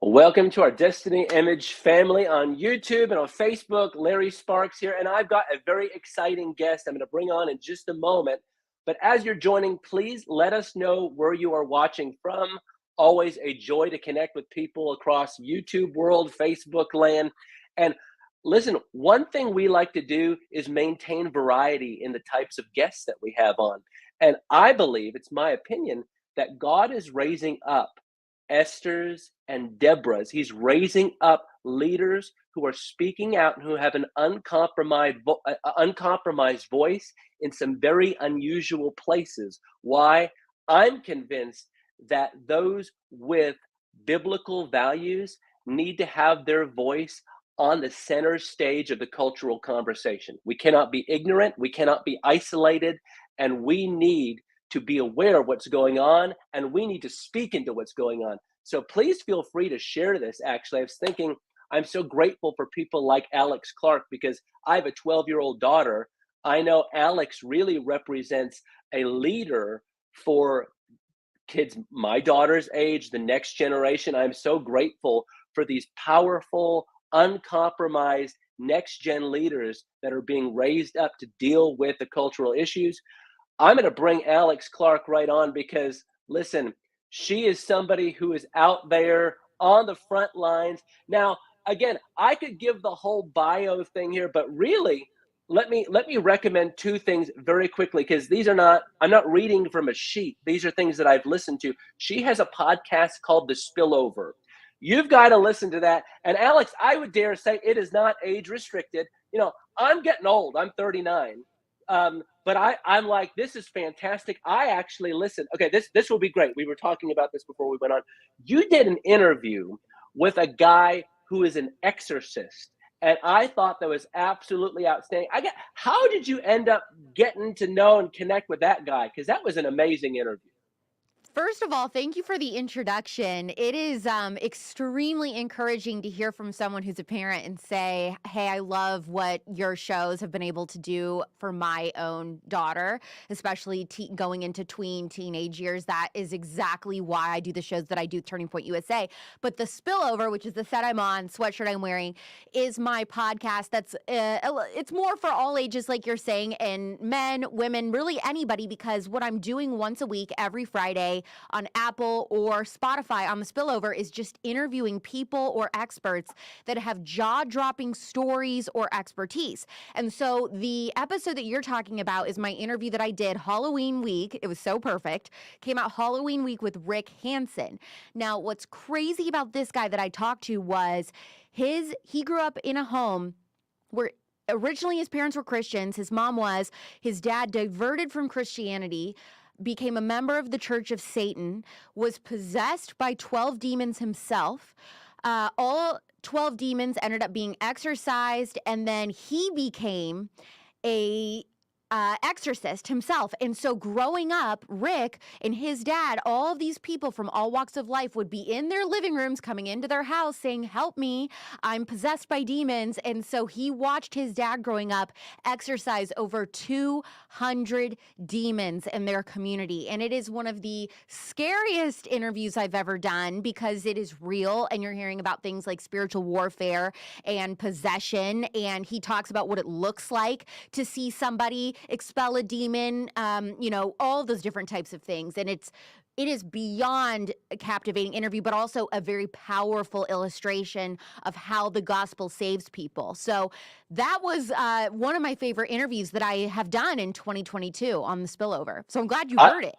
Welcome to our Destiny Image family on YouTube and on Facebook. Larry Sparks here, and I've got a very exciting guest I'm going to bring on in just a moment. But as you're joining, please let us know where you are watching from. Always a joy to connect with people across YouTube world, Facebook land. And listen, one thing we like to do is maintain variety in the types of guests that we have on. And I believe, it's my opinion, that God is raising up Esther's and Deborah's. He's raising up leaders who are speaking out and who have an uncompromised voice in some very unusual places. Why? I'm convinced that those with biblical values need to have their voice on the center stage of the cultural conversation. We cannot be ignorant, we cannot be isolated, and we need to be aware of what's going on, and we need to speak into what's going on. So please feel free to share this. Actually, I was thinking, I'm so grateful for people like Alex Clark because I have a 12-year-old daughter. I know Alex really represents a leader for kids my daughter's age, the next generation. I'm so grateful for these powerful, uncompromised next-gen leaders that are being raised up to deal with the cultural issues. I'm going to bring Alex Clark right on because, listen, she is somebody who is out there on the front lines. Now, again, I could give the whole bio thing here, but really, let me recommend two things very quickly because I'm not reading from a sheet. These are things that I've listened to. She has a podcast called The Spillover. You've got to listen to that. And Alex, I would dare say it is not age restricted. You know, I'm getting old. I'm 39. But I'm like, this is fantastic. I actually listen. Okay, this will be great. We were talking about this before we went on. You did an interview with a guy who is an exorcist, and I thought that was absolutely outstanding. How did you end up getting to know and connect with that guy? Because that was an amazing interview. First of all, thank you for the introduction. It is extremely encouraging to hear from someone who's a parent and say, hey, I love what your shows have been able to do for my own daughter, especially going into teenage years. That is exactly why I do the shows that I do, Turning Point USA. But The Spillover, which is the set I'm on, sweatshirt I'm wearing, is my podcast that's, it's more for all ages, like you're saying, and men, women, really anybody, because what I'm doing once a week, every Friday, on Apple or Spotify on The Spillover is just interviewing people or experts that have jaw-dropping stories or expertise. And so the episode that you're talking about is my interview that I did Halloween week. It was so perfect. Came out Halloween week with Rick Hansen. Now, what's crazy about this guy that I talked to was he grew up in a home where originally his parents were Christians. His mom was. His dad diverted from Christianity, became a member of the Church of Satan, was possessed by 12 demons himself. All 12 demons ended up being exorcised, and then he became a exorcist himself. And so growing up, Rick and his dad, all of these people from all walks of life would be in their living rooms coming into their house saying, help me, I'm possessed by demons. And so he watched his dad growing up exorcise over 200 demons in their community. And it is one of the scariest interviews I've ever done because it is real and you're hearing about things like spiritual warfare and possession. And he talks about what it looks like to see somebody expel a demon, all those different types of things. And it is beyond a captivating interview, but also a very powerful illustration of how the gospel saves people. So that was one of my favorite interviews that I have done in 2022 on The Spillover. So I'm glad you heard it.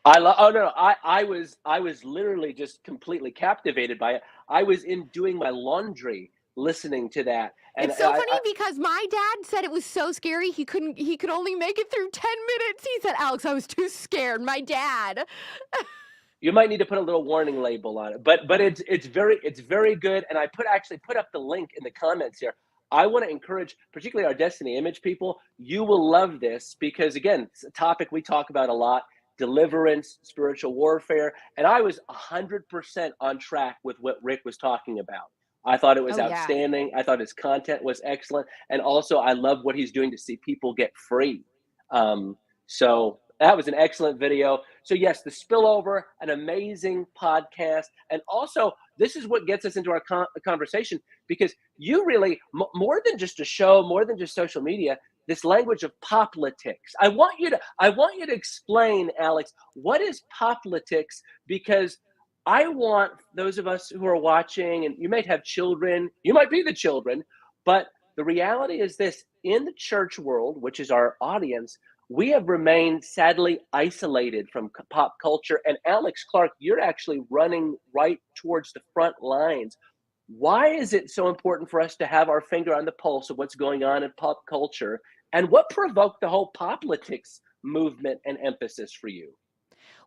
I was literally just completely captivated by it. I was in doing my laundry listening to that. And it's so funny because my dad said it was so scary he could only make it through 10 minutes. He said, Alex, I was too scared. My dad. You might need to put a little warning label on it, but it's very good. And I actually put up the link in the comments here. I want to encourage, particularly our Destiny Image people, you will love this because, again, it's a topic we talk about a lot: deliverance, spiritual warfare. And I was 100% on track with what Rick was talking about. I thought it was outstanding. I thought his content was excellent. And also, I love what he's doing to see people get free. So that was an excellent video. So yes, The Spillover, an amazing podcast. And also, this is what gets us into our conversation, because you really, more than just a show, more than just social media, this language of POPlitics. I want you to explain, Alex, what is POPlitics, because I want those of us who are watching, and you might have children, you might be the children, but the reality is this: in the church world, which is our audience, we have remained sadly isolated from pop culture. And Alex Clark, you're actually running right towards the front lines. Why is it so important for us to have our finger on the pulse of what's going on in pop culture? And what provoked the whole POPlitics movement and emphasis for you?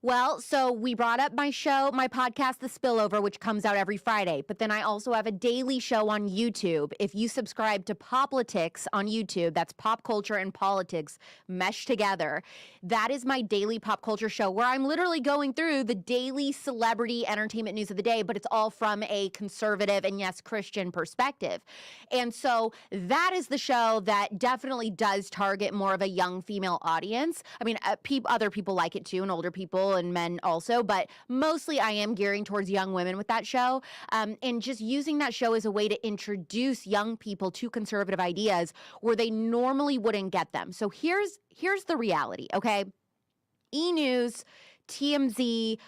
Well, so we brought up my show, my podcast, The Spillover, which comes out every Friday. But then I also have a daily show on YouTube. If you subscribe to POPlitics on YouTube, that's pop culture and politics meshed together. That is my daily pop culture show where I'm literally going through the daily celebrity entertainment news of the day, but it's all from a conservative and, yes, Christian perspective. And so that is the show that definitely does target more of a young female audience. I mean, other people like it too, and older people and men also, but mostly I am gearing towards young women with that show, and just using that show as a way to introduce young people to conservative ideas where they normally wouldn't get them. So here's the reality, okay? E! News, TMZ,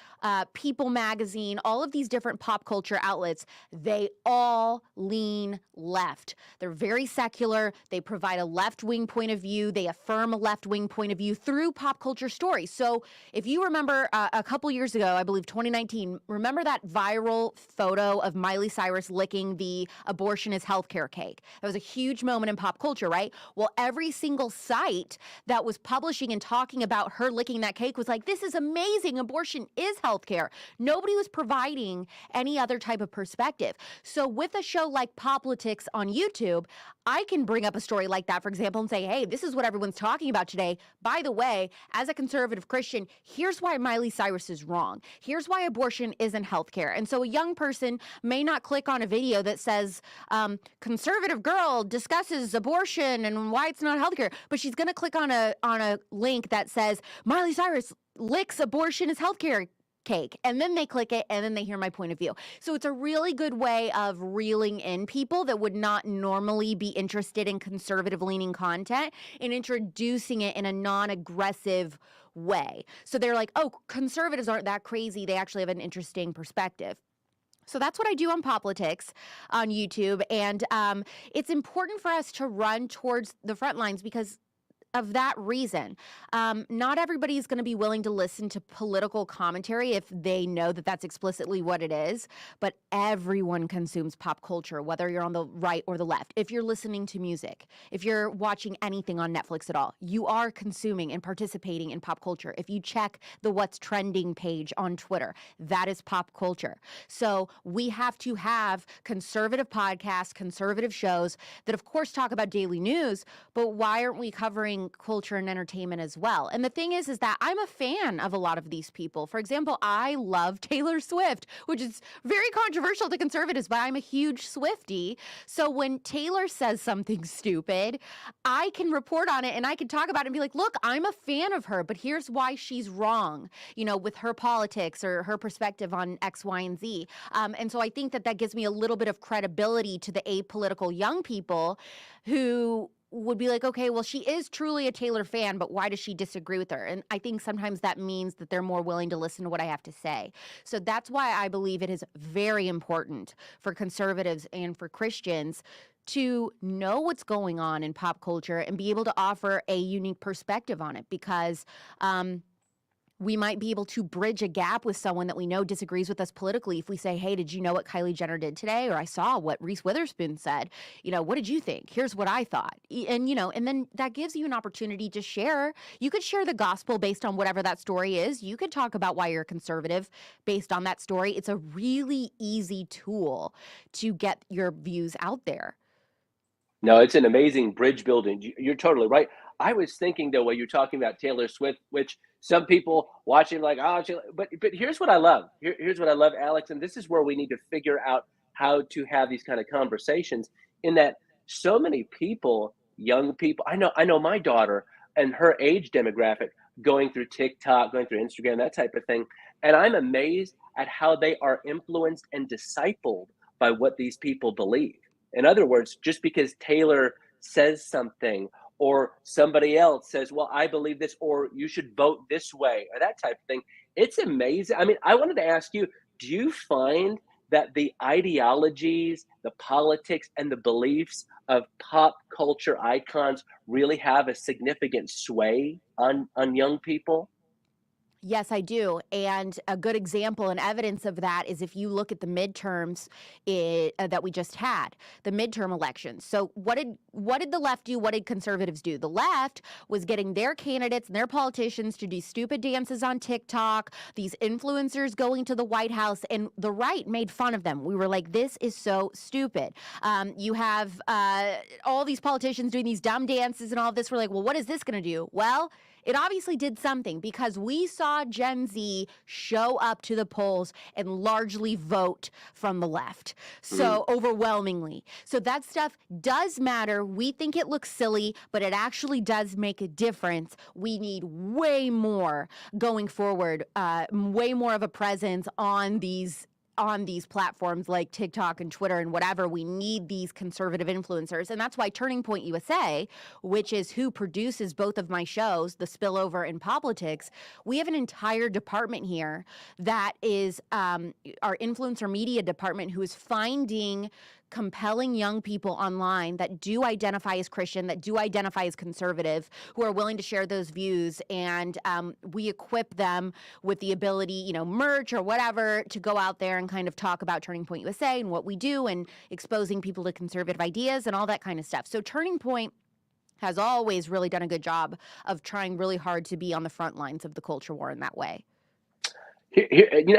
People Magazine, all of these different pop culture outlets, they all lean left. They're very secular. They provide a left-wing point of view. They affirm a left-wing point of view through pop culture stories. So if you remember a couple years ago, I believe 2019, remember that viral photo of Miley Cyrus licking the abortion is healthcare cake? That was a huge moment in pop culture, right? Well, every single site that was publishing and talking about her licking that cake was like, this is amazing. Abortion is healthcare. Nobody was providing any other type of perspective. So with a show like POPlitics on YouTube, I can bring up a story like that, for example, and say, hey, this is what everyone's talking about today. By the way, as a conservative Christian, here's why Miley Cyrus is wrong. Here's why abortion isn't healthcare. And so a young person may not click on a video that says, conservative girl discusses abortion and why it's not healthcare, but she's going to click on a link that says Miley Cyrus licks abortion is healthcare cake, and then they click it and then they hear my point of view. So it's a really good way of reeling in people that would not normally be interested in conservative leaning content and introducing it in a non-aggressive way. So they're like, oh, conservatives aren't that crazy. They actually have an interesting perspective. So that's what I do on POPlitics on YouTube. And it's important for us to run towards the front lines because of that reason. Not everybody is going to be willing to listen to political commentary if they know that that's explicitly what it is, but everyone consumes pop culture, whether you're on the right or the left. If you're listening to music, if you're watching anything on Netflix at all, you are consuming and participating in pop culture. If you check the What's Trending page on Twitter, that is pop culture. So we have to have conservative podcasts, conservative shows that, of course, talk about daily news, but why aren't we covering culture and entertainment as well? And the thing is that I'm a fan of a lot of these people. For example, I love Taylor Swift, which is very controversial to conservatives, but I'm a huge Swiftie. So when Taylor says something stupid, I can report on it and I can talk about it and be like, look, I'm a fan of her, but here's why she's wrong, with her politics or her perspective on X, Y, and Z. And so I think that gives me a little bit of credibility to the apolitical young people who would be like, okay, well, she is truly a Taylor fan, but why does she disagree with her? And I think sometimes that means that they're more willing to listen to what I have to say. So that's why I believe it is very important for conservatives and for Christians to know what's going on in pop culture and be able to offer a unique perspective on it, because we might be able to bridge a gap with someone that we know disagrees with us politically if we say, hey, did you know what Kylie Jenner did today? Or I saw what Reese Witherspoon said. What did you think? Here's what I thought. And, and then that gives you an opportunity to share. You could share the gospel based on whatever that story is. You could talk about why you're conservative based on that story. It's a really easy tool to get your views out there. No, it's an amazing bridge building. You're totally right. I was thinking though, while you're talking about Taylor Swift, which some people watching like, oh, but here's what I love. Here's what I love, Alex, and this is where we need to figure out how to have these kind of conversations. In that, so many people, young people, I know my daughter and her age demographic, going through TikTok, going through Instagram, that type of thing. And I'm amazed at how they are influenced and discipled by what these people believe. In other words, just because Taylor says something or somebody else says, well, I believe this, or you should vote this way, or that type of thing, it's amazing. I mean, I wanted to ask you, do you find that the ideologies, the politics, and the beliefs of pop culture icons really have a significant sway on young people? Yes, I do. And a good example and evidence of that is if you look at the midterms that we just had, the midterm elections. So what did the left do? What did conservatives do? The left was getting their candidates and their politicians to do stupid dances on TikTok, these influencers going to the White House, and the right made fun of them. We were like, this is so stupid. You have all these politicians doing these dumb dances and all of this. We're like, well, what is this going to do? Well, it obviously did something because we saw Gen Z show up to the polls and largely vote from the left. Mm. So overwhelmingly. So that stuff does matter. We think it looks silly, but it actually does make a difference. We need way more going forward, way more of a presence on these platforms like TikTok and Twitter and whatever. We need these conservative influencers. And that's why Turning Point USA, which is who produces both of my shows, The Spillover and POPlitics, we have an entire department here that is our influencer media department, who is finding compelling young people online that do identify as Christian, that do identify as conservative, who are willing to share those views. And we equip them with the ability, merch or whatever, to go out there and kind of talk about Turning Point USA and what we do and exposing people to conservative ideas and all that kind of stuff. So Turning Point has always really done a good job of trying really hard to be on the front lines of the culture war in that way.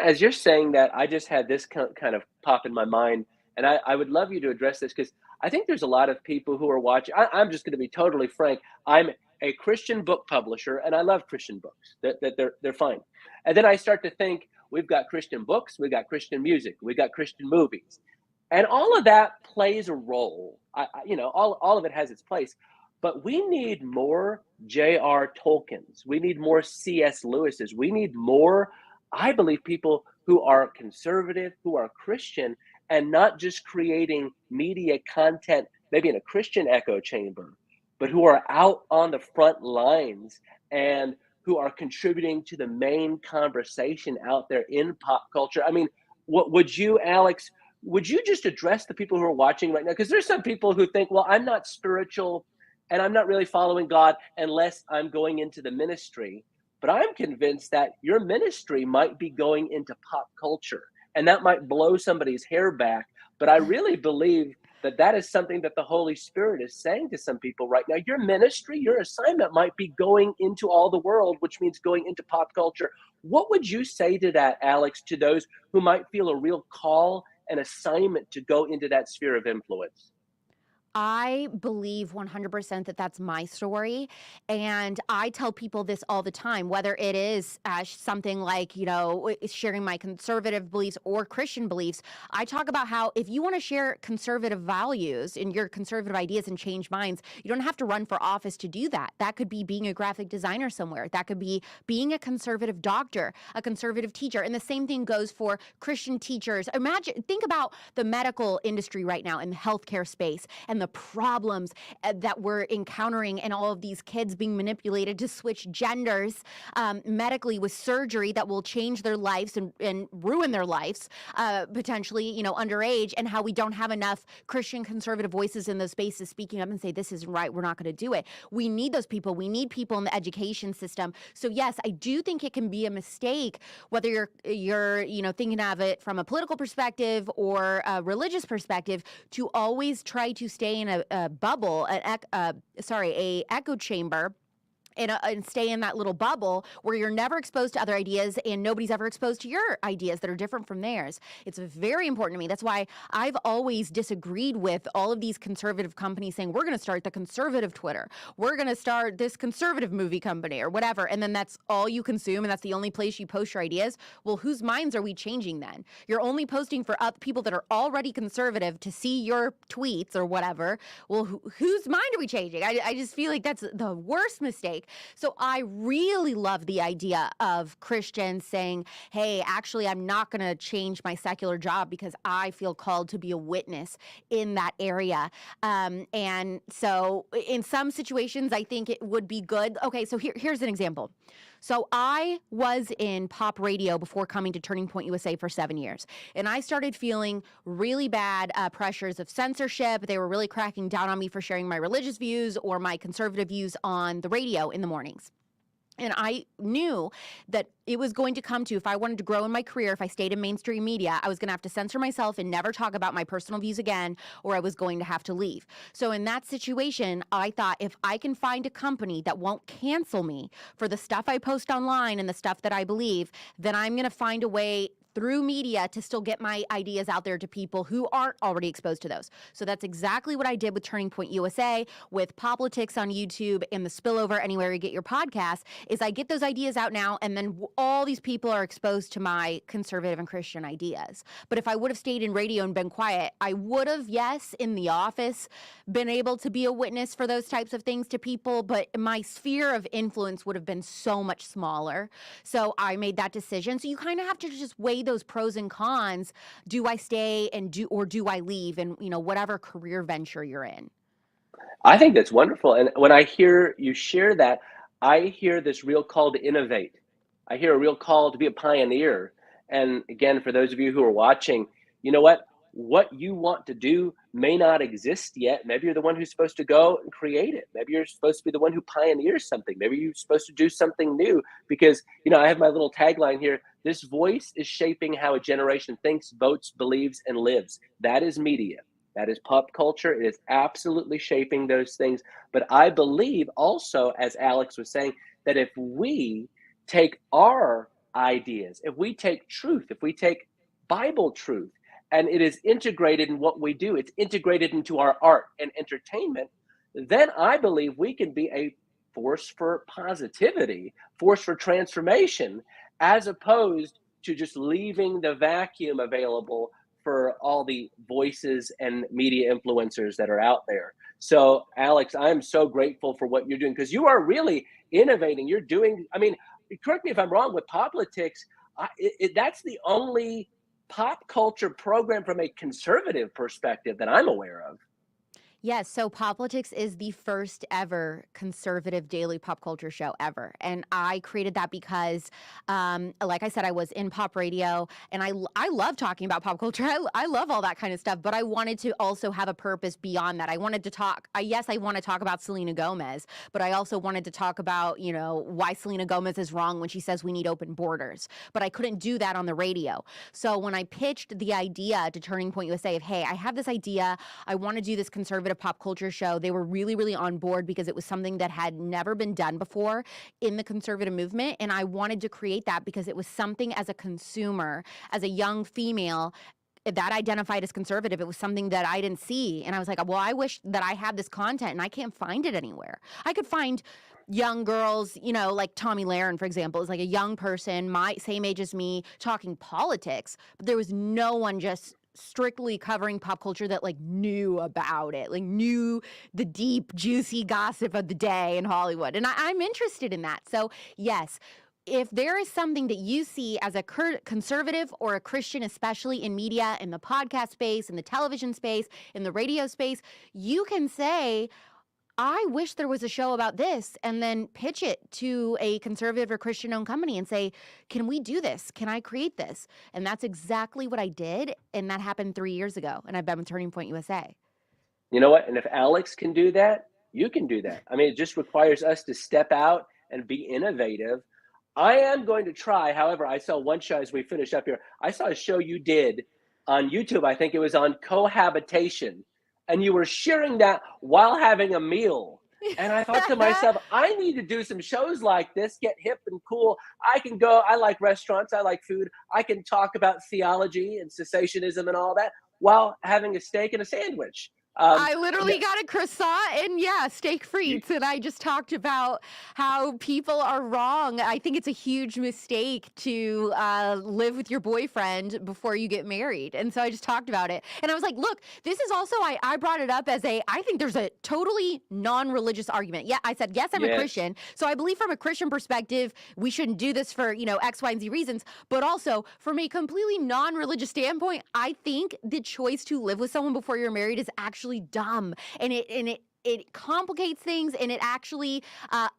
As you're saying that, I just had this kind of pop in my mind, and I would love you to address this because I think there's a lot of people who are watching. I'm just going to be totally frank. I'm a Christian book publisher, and I love Christian books. That they're fine. And then I start to think we've got Christian books, we got Christian music, we got Christian movies, and all of that plays a role. All of it has its place, but we need more J.R. Tolkien's. We need more C.S. Lewis's. We need more, I believe, people who are conservative, who are Christian, and not just creating media content, maybe in a Christian echo chamber, but who are out on the front lines and who are contributing to the main conversation out there in pop culture. I mean, what would you, Alex, would you just address the people who are watching right now? Because there's some people who think, well, I'm not spiritual and I'm not really following God unless I'm going into the ministry. But I'm convinced that your ministry might be going into pop culture, and that might blow somebody's hair back. But I really believe that that is something that the Holy Spirit is saying to some people right now. Your ministry, your assignment might be going into all the world, which means going into pop culture. What would you say to that, Alex, to those who might feel a real call and assignment to go into that sphere of influence? I believe 100% that that's my story. And I tell people this all the time, whether it is something like, sharing my conservative beliefs or Christian beliefs. I talk about how if you want to share conservative values and your conservative ideas and change minds, you don't have to run for office to do that. That could be being a graphic designer somewhere. That could be being a conservative doctor, a conservative teacher. And the same thing goes for Christian teachers. Think about the medical industry right now in the healthcare space and the problems that we're encountering, and all of these kids being manipulated to switch genders medically with surgery that will change their lives and ruin their lives, potentially, underage, and how we don't have enough Christian conservative voices in those spaces speaking up and say, this isn't right, we're not going to do it. We need those people. We need people in the education system. So yes, I do think it can be a mistake, whether you're thinking of it from a political perspective or a religious perspective, to always try to stay in a bubble, a echo chamber, and stay in that little bubble where you're never exposed to other ideas and nobody's ever exposed to your ideas that are different from theirs. It's very important to me. That's why I've always disagreed with all of these conservative companies saying, we're going to start the conservative Twitter. We're going to start this conservative movie company or whatever. And then that's all you consume and that's the only place you post your ideas. Well, whose minds are we changing then? You're only posting for people that are already conservative to see your tweets or whatever. Well, whose mind are we changing? I just feel like that's the worst mistake. So I really love the idea of Christians saying, hey, actually, I'm not going to change my secular job because I feel called to be a witness in that area. And so in some situations, I think it would be good. Okay, so here's an example. So I was in pop radio before coming to Turning Point USA for 7 years. And I started feeling really bad pressures of censorship. They were really cracking down on me for sharing my religious views or my conservative views on the radio in the mornings. And I knew that it was going to come to, if I wanted to grow in my career, if I stayed in mainstream media, I was going to have to censor myself and never talk about my personal views again, or I was going to have to leave. So in that situation, I thought, if I can find a company that won't cancel me for the stuff I post online and the stuff that I believe, then I'm going to find a way through media to still get my ideas out there to people who aren't already exposed to those. So that's exactly what I did with Turning Point USA, with POPlitics on YouTube and The Spillover, anywhere you get your podcasts, is I get those ideas out now, and then all these people are exposed to my conservative and Christian ideas. But if I would have stayed in radio and been quiet, I would have, yes, in the office, been able to be a witness for those types of things to people, but my sphere of influence would have been so much smaller. So I made that decision. So you kind of have to just weigh those pros and cons. Do I stay and do I leave, and whatever career venture you're in? I think that's wonderful. And when I hear you share that, I hear this real call to innovate. I hear a real call to be a pioneer. And again, for those of you who are watching, you know what? What you want to do may not exist yet. Maybe you're the one who's supposed to go and create it. Maybe you're supposed to be the one who pioneers something. Maybe you're supposed to do something new because, I have my little tagline here. This voice is shaping how a generation thinks, votes, believes, and lives. That is media. That is pop culture. It is absolutely shaping those things. But I believe also, as Alex was saying, that if we take our ideas, if we take truth, if we take Bible truth, and it is integrated in what we do, it's integrated into our art and entertainment, then I believe we can be a force for positivity, force for transformation, as opposed to just leaving the vacuum available for all the voices and media influencers that are out there. So, Alex, I'm so grateful for what you're doing because you are really innovating. You're doing, correct me if I'm wrong, with POPlitics, that's the only pop culture program from a conservative perspective that I'm aware of. Yes, so POPlitics is the first ever conservative daily pop culture show ever. And I created that because, like I said, I was in pop radio, and I love talking about pop culture. I love all that kind of stuff, but I wanted to also have a purpose beyond that. I wanted to talk, yes, I want to talk about Selena Gomez, but I also wanted to talk about, why Selena Gomez is wrong when she says we need open borders. But I couldn't do that on the radio. So when I pitched the idea to Turning Point USA of, hey, I have this idea, I want to do this conservative pop culture show, they were really, really on board because it was something that had never been done before in the conservative movement. And I wanted to create that because it was something, as a consumer, as a young female that identified as conservative, it was something that I didn't see. And I was like, well, I wish that I had this content and I can't find it anywhere. I could find young girls, like Tommy Lahren, for example, is like a young person, my same age as me, talking politics, but there was no one just strictly covering pop culture that knew about it, knew the deep, juicy gossip of the day in Hollywood. And I'm interested in that. So yes, if there is something that you see as a conservative or a Christian, especially in media, in the podcast space, in the television space, in the radio space, you can say, I wish there was a show about this, and then pitch it to a conservative or Christian-owned company and say, can we do this? Can I create this? And that's exactly what I did, and that happened 3 years ago, and I've been with Turning Point USA. You know what? And if Alex can do that, you can do that. It just requires us to step out and be innovative. I am going to try. However, I saw one show as we finish up here. I saw a show you did on YouTube. I think it was on cohabitation. And you were sharing that while having a meal. And I thought to myself, I need to do some shows like this, get hip and cool. I can go, I like restaurants, I like food. I can talk about theology and cessationism and all that while having a steak and a sandwich. I literally got a croissant and steak You, frites. And I just talked about how people are wrong. I think it's a huge mistake to live with your boyfriend before you get married. And so I just talked about it. And I was like, look, this is also, I brought it up as I think there's a totally non-religious argument. Yeah, I said, yes, I'm a yes, Christian. So I believe from a Christian perspective, we shouldn't do this for, X, Y, and Z reasons. But also from a completely non-religious standpoint, I think the choice to live with someone before you're married is actually dumb, and it complicates things, and it actually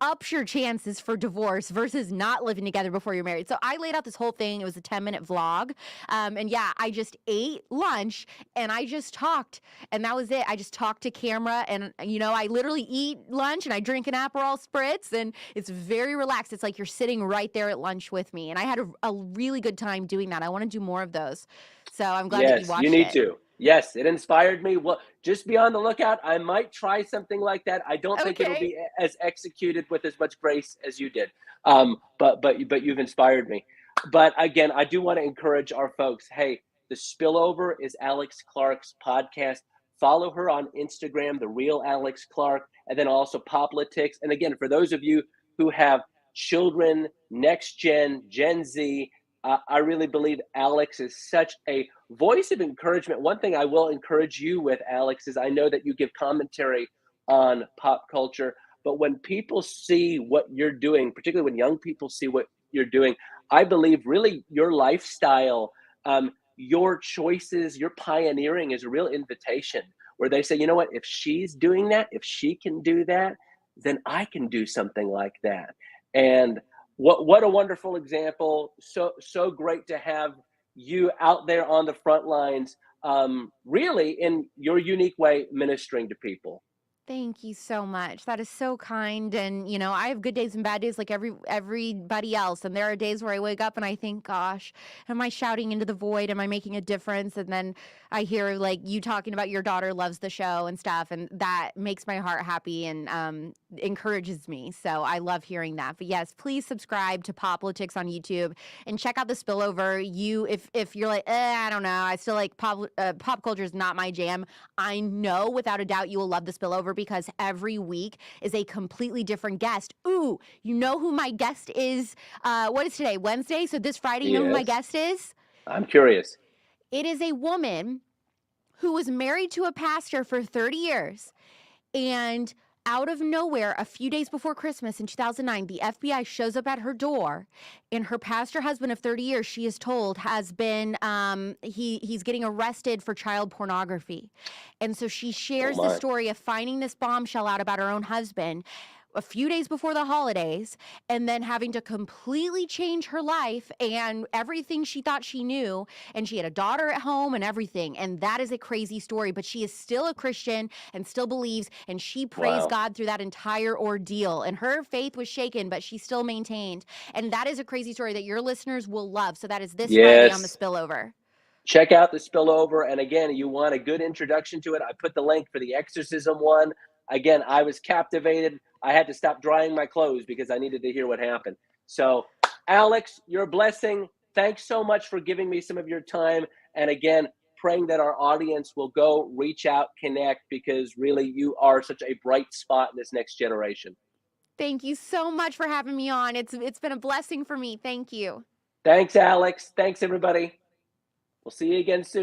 ups your chances for divorce versus not living together before you're married. So I laid out this whole thing. It was a 10-minute vlog. And I just ate lunch and I just talked, and that was it. I just talked to camera, and I literally eat lunch and I drink an Aperol spritz, and it's very relaxed. It's like you're sitting right there at lunch with me. And I had a really good time doing that. I want to do more of those. So I'm glad that you yes, you watched need it. to. Yes, it inspired me. Well, just be on the lookout. I might try something like that. I don't think it'll Okay. be as executed with as much grace as you did. But you've inspired me. But again, I do want to encourage our folks. Hey, the spillover is Alex Clark's podcast. Follow her on Instagram, the real Alex Clark, and then also POPlitics. And again, for those of you who have children, next gen, Gen Z, I really believe Alex is such a voice of encouragement. One thing I will encourage you with, Alex, is I know that you give commentary on pop culture, but when people see what you're doing, particularly when young people see what you're doing, I believe really your lifestyle, your choices, your pioneering is a real invitation where they say, you know what, if she's doing that, if she can do that, then I can do something like that. And what a wonderful example. So great to have you out there on the front lines, really in your unique way ministering to people. Thank you so much. That is so kind. And I have good days and bad days like everybody else. And there are days where I wake up and I think, gosh, am I shouting into the void? Am I making a difference? And then I hear like you talking about your daughter loves the show and stuff, and that makes my heart happy and encourages me. So I love hearing that. But yes, please subscribe to POPlitics on YouTube and check out the spillover. If you're like, I don't know, I still like pop culture is not my jam. I know without a doubt you will love the spillover because every week is a completely different guest. Ooh, you know who my guest is? What is today? Wednesday? So this Friday, you know who my Yes, guest is? I'm curious. It is a woman who was married to a pastor for 30 years. And out of nowhere, a few days before Christmas in 2009, the FBI shows up at her door, and her pastor husband of 30 years, she is told, has been he's getting arrested for child pornography. And so she Oh shares the my. story of finding this bombshell out about her own husband a few days before the holidays, and then having to completely change her life and everything she thought she knew. And she had a daughter at home and everything. And that is a crazy story, but she is still a Christian and still believes, and she praised Wow. God through that entire ordeal. And her faith was shaken, but she still maintained. And that is a crazy story that your listeners will love. So that is this Friday on the Yes. spillover. Check out the spillover. And again, you want a good introduction to it. I put the link for the exorcism one. Again, I was captivated. I had to stop drying my clothes because I needed to hear what happened. So, Alex, you're a blessing. Thanks so much for giving me some of your time. And again, praying that our audience will go reach out, connect, because really you are such a bright spot in this next generation. Thank you so much for having me on. It's been a blessing for me. Thank you. Thanks, Alex. Thanks, everybody. We'll see you again soon.